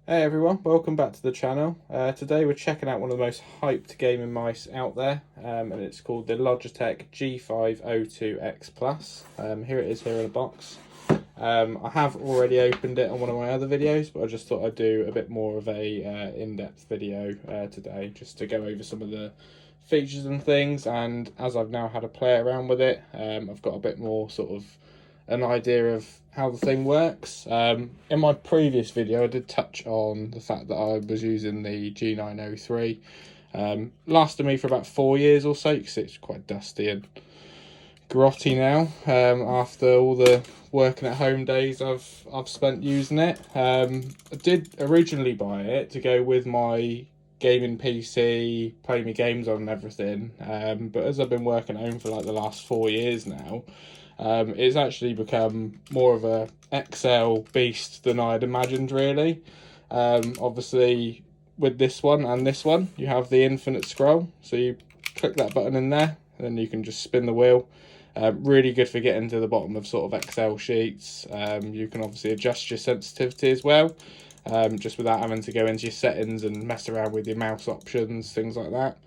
Hey everyone, welcome back to the channel. Today we're checking out one of the most hyped gaming mice out there, and it's called the Logitech G502 X Plus. Here it is here in a box. I have already opened it on one of my other videos, but I just thought I'd do a bit more of a in-depth video today, just to go over some of the features and things. And as I've now had a play around with it, I've got a bit more sort of an idea of how the thing works. In my previous video I did touch on the fact that I was using the G903. Lasted me for about 4 years or so, because it's quite dusty and grotty now, after all the working at home days I've spent using it. I did originally buy it to go with my gaming PC, play my games on and everything, but as I've been working at home for like the last 4 years now, it's actually become more of a XL beast than I'd imagined, really. Obviously with this one and this one you have the infinite scroll, so you click that button in there and then you can just spin the wheel. Really good for getting to the bottom of sort of Excel sheets. You can obviously adjust your sensitivity as well, just without having to go into your settings and mess around with your mouse options, things like that.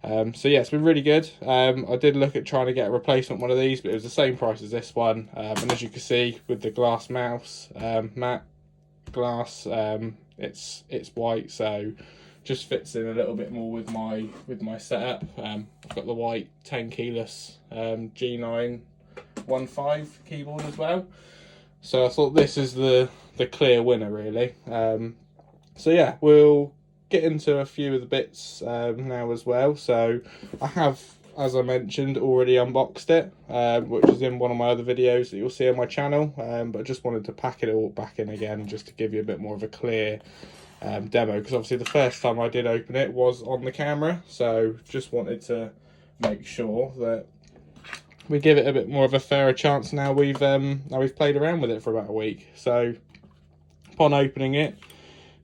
So yeah, it's been really good. I did look at trying to get a replacement one of these, but it was the same price as this one. And as you can see with the glass mouse, matte glass, it's white, so just fits in a little bit more with my setup. I've got the white 10 keyless G915 keyboard as well, so I thought this is the clear winner, really. So yeah, we'll get into a few of the bits now as well. So I have, as I mentioned, already unboxed it, which is in one of my other videos that you'll see on my channel, but I just wanted to pack it all back in again just to give you a bit more of a clear demo, because obviously the first time I did open it was on the camera, so just wanted to make sure that we give it a bit more of a fairer chance now we've played around with it for about a week. So upon opening it,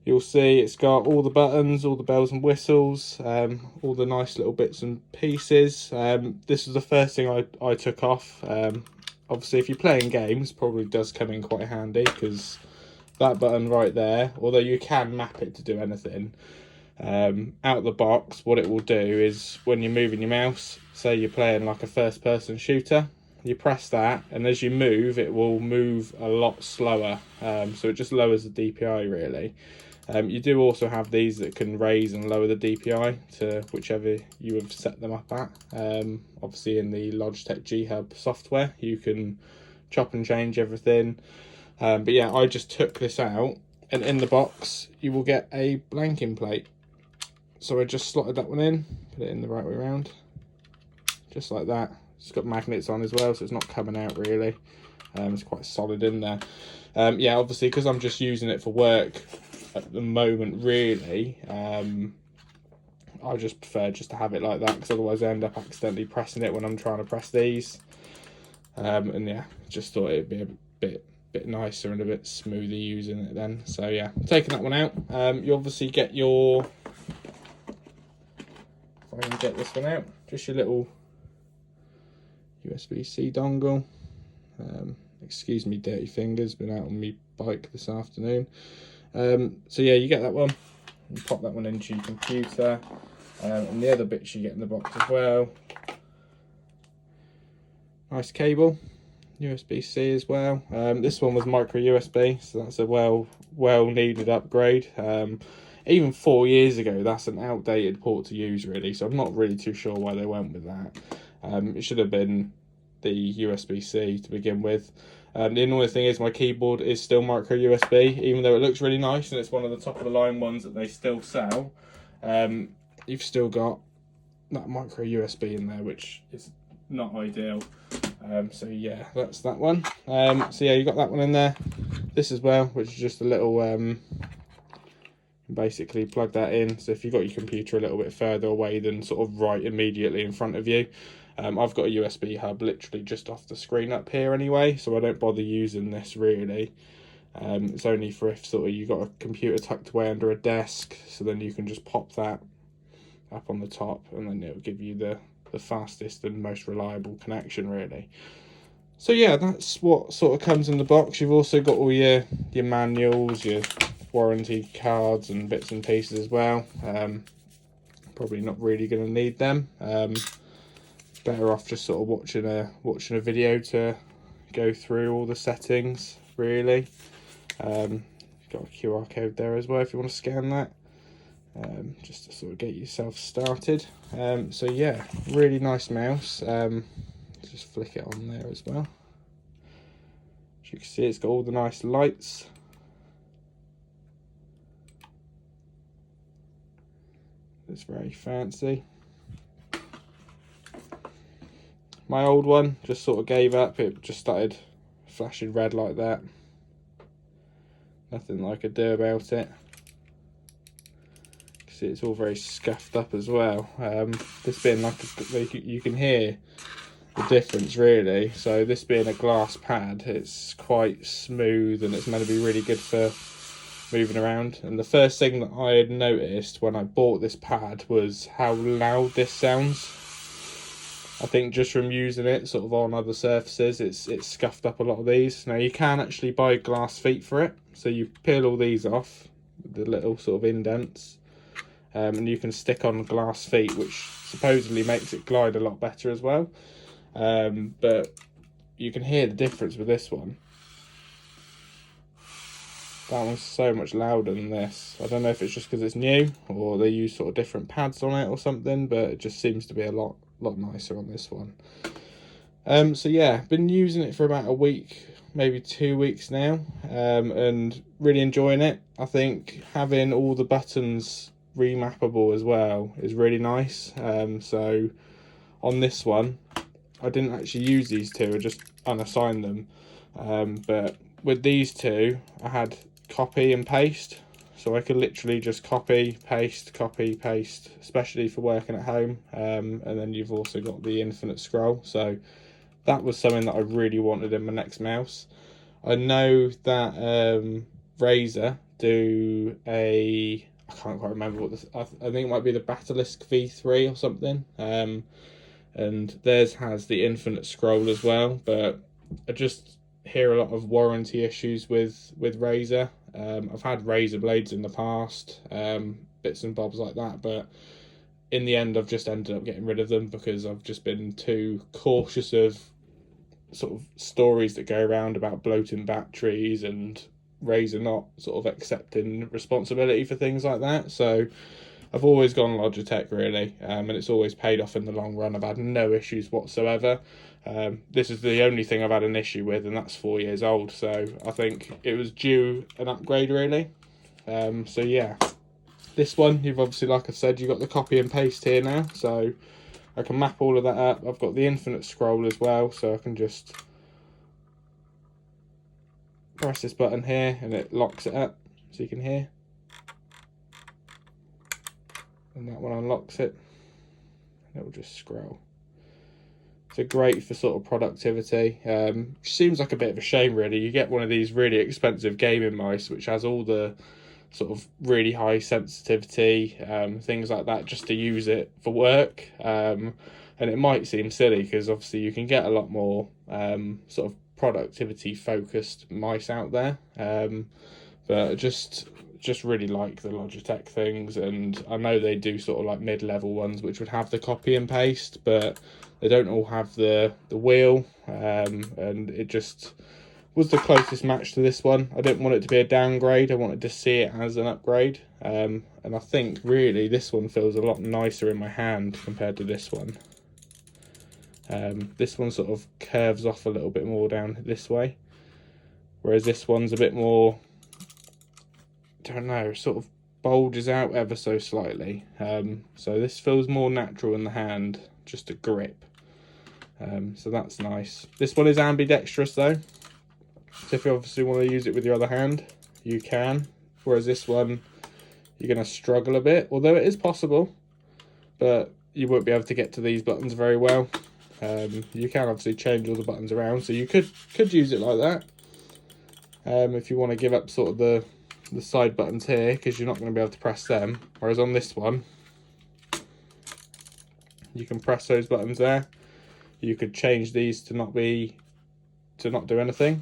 you'll see it's got all the buttons, all the bells and whistles, all the nice little bits and pieces. This was the first thing I took off. Obviously if you're playing games, probably does come in quite handy, because that button right there, although you can map it to do anything, out of the box, what it will do is when you're moving your mouse, say you're playing like a first person shooter, you press that, and as you move, it will move a lot slower, so it just lowers the DPI, really. You do also have these that can raise and lower the DPI to whichever you have set them up at. Obviously in the Logitech G Hub software you can chop and change everything. But yeah, I just took this out, and in the box you will get a blanking plate. So I just slotted that one in, put it in the right way around, just like that. It's got magnets on as well, so it's not coming out really. It's quite solid in there. Yeah, obviously because I'm just using it for work at the moment, really, I just prefer just to have it like that, because otherwise I end up accidentally pressing it when I'm trying to press these. And yeah, just thought it'd be a bit nicer and a bit smoother using it then. So yeah, taking that one out. You obviously get your, if I can get this one out, just your little USB-C dongle. Excuse me dirty fingers, been out on my bike this afternoon. So yeah, you get that one, you pop that one into your computer, and the other bits you get in the box as well. Nice cable, USB-C as well. This one was micro USB, so that's a well needed upgrade. Even 4 years ago, that's an outdated port to use, really, so I'm not really too sure why they went with that. It should have been the USB-C to begin with. The annoying thing is my keyboard is still micro USB, even though it looks really nice and it's one of the top of the line ones that they still sell. You've still got that micro USB in there, which is not ideal. So yeah, that's that one. So yeah, you got that one in there. This as well, which is just a little, basically plug that in. So if you've got your computer a little bit further away than sort of right immediately in front of you, I've got a USB hub literally just off the screen up here anyway, so I don't bother using this really. It's only for if sort of you got a computer tucked away under a desk, so then you can just pop that up on the top and then it'll give you the fastest and most reliable connection, really. So yeah, that's what sort of comes in the box. You've also got all your manuals, your warranty cards and bits and pieces as well. Probably not really going to need them. Better off just sort of watching a video to go through all the settings, really. Got a QR code there as well if you want to scan that, just to sort of get yourself started. So yeah, really nice mouse. Just flick it on there as well. As you can see, it's got all the nice lights. It's very fancy. My old one just sort of gave up. It just started flashing red like that. Nothing I could do about it. See, it's all very scuffed up as well. This being like you can hear the difference really. So this being a glass pad, it's quite smooth and it's meant to be really good for moving around. And the first thing that I had noticed when I bought this pad was how loud this sounds. I think just from using it sort of on other surfaces, it's scuffed up a lot of these. Now you can actually buy glass feet for it, so you peel all these off, the little sort of indents, and you can stick on glass feet, which supposedly makes it glide a lot better as well. But you can hear the difference with this one. That one's so much louder than this. I don't know if it's just because it's new or they use sort of different pads on it or something, but it just seems to be a lot nicer on this one. So yeah, been using it for about a week, maybe 2 weeks now, and really enjoying it. I think having all the buttons remappable as well is really nice. So on this one, I didn't actually use these two, I just unassigned them. But with these two, I had copy and paste. So I could literally just copy, paste, especially for working at home. And then you've also got the infinite scroll. So that was something that I really wanted in my next mouse. I know that Razer do I can't quite remember what this, I think it might be the Batalisk V3 or something. And theirs has the infinite scroll as well. But I just hear a lot of warranty issues with Razer. I've had Razer blades in the past, bits and bobs like that, but in the end I've just ended up getting rid of them because I've just been too cautious of sort of stories that go around about bloating batteries and Razer not sort of accepting responsibility for things like that. So I've always gone Logitech really, and it's always paid off in the long run. I've had no issues whatsoever. This is the only thing I've had an issue with, and that's 4 years old, so I think it was due an upgrade really. So yeah, this one, you've obviously, like I said, you've got the copy and paste here now, so I can map all of that up. I've got the infinite scroll as well, so I can just press this button here and it locks it up, so you can hear. And that one unlocks it, and it will just scroll. So great for sort of productivity. Seems like a bit of a shame really. You get one of these really expensive gaming mice which has all the sort of really high sensitivity, things like that, just to use it for work. And it might seem silly because obviously you can get a lot more sort of productivity focused mice out there. But just really like the Logitech things, and I know they do sort of like mid-level ones which would have the copy and paste, but they don't all have the wheel, and it just was the closest match to this one. I didn't want it to be a downgrade, I wanted to see it as an upgrade, and I think really this one feels a lot nicer in my hand compared to this one. This one sort of curves off a little bit more down this way, whereas this one's a bit more, I don't know, sort of bulges out ever so slightly. So this feels more natural in the hand, just a grip. So that's nice. This one is ambidextrous though, so if you obviously want to use it with your other hand, you can. Whereas this one, you're going to struggle a bit, although it is possible, but you won't be able to get to these buttons very well. You can obviously change all the buttons around, so you could use it like that. If you want to give up sort of the side buttons here, because you're not going to be able to press them, whereas on this one you can press those buttons there. You could change these to not do anything,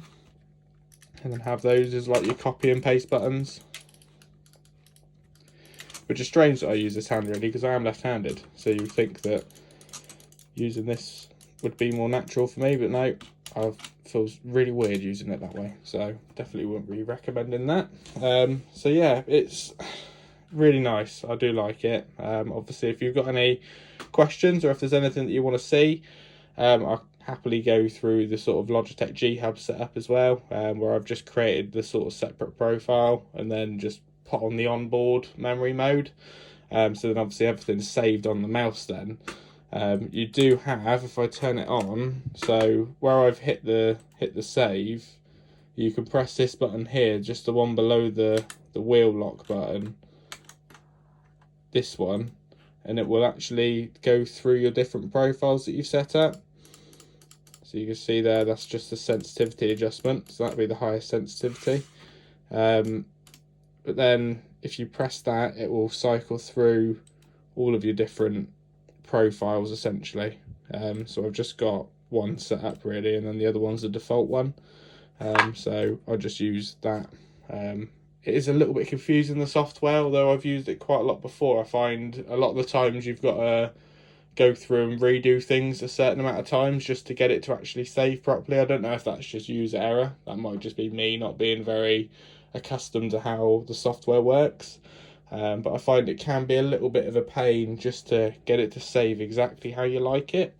and then have those as like your copy and paste buttons. which is strange that I use this hand really, because I am left-handed, so you would think that using this would be more natural for me, but no, it feels really weird using it that way, so definitely wouldn't be recommending that. So yeah, it's really nice. I do like it. Obviously, if you've got any questions or if there's anything that you want to see, I'll happily go through the sort of Logitech G Hub setup as well, where I've just created the sort of separate profile and then just put on the onboard memory mode. So then obviously everything's saved on the mouse then. You do have, if I turn it on, so where I've hit the save, you can press this button here, just the one below the wheel lock button, this one, and it will actually go through your different profiles that you've set up. So you can see there, that's just the sensitivity adjustment, so that'll be the highest sensitivity. But then if you press that, it will cycle through all of your different profiles essentially. So I've just got one set up really, and then the other one's the default one. So I'll just use that. It is a little bit confusing, the software, although I've used it quite a lot before. I find a lot of the times you've got to go through and redo things a certain amount of times just to get it to actually save properly. I don't know if that's just user error. That might just be me not being very accustomed to how the software works. But I find it can be a little bit of a pain just to get it to save exactly how you like it.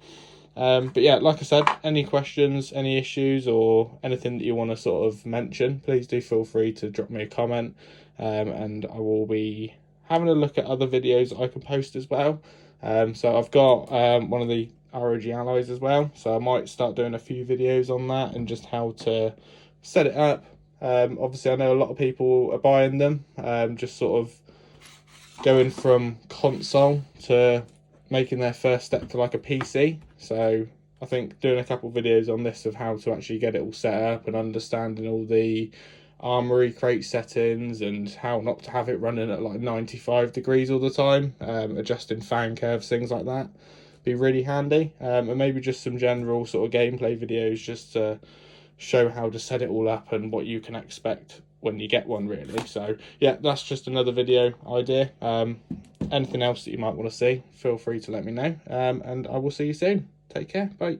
But yeah, like I said, any questions, any issues, or anything that you want to sort of mention, please do feel free to drop me a comment, and I will be having a look at other videos that I can post as well. So I've got one of the ROG alloys as well, so I might start doing a few videos on that and just how to set it up. Obviously I know a lot of people are buying them, just sort of going from console to making their first step to like a PC. So I think doing a couple of videos on this of how to actually get it all set up and understanding all the armory crate settings and how not to have it running at like 95 degrees all the time, adjusting fan curves, things like that, be really handy. And maybe just some general sort of gameplay videos just to show how to set it all up and what you can expect when you get one really. So yeah, that's just another video idea. Anything else that you might want to see, feel free to let me know, and I will see you soon. Take care, bye.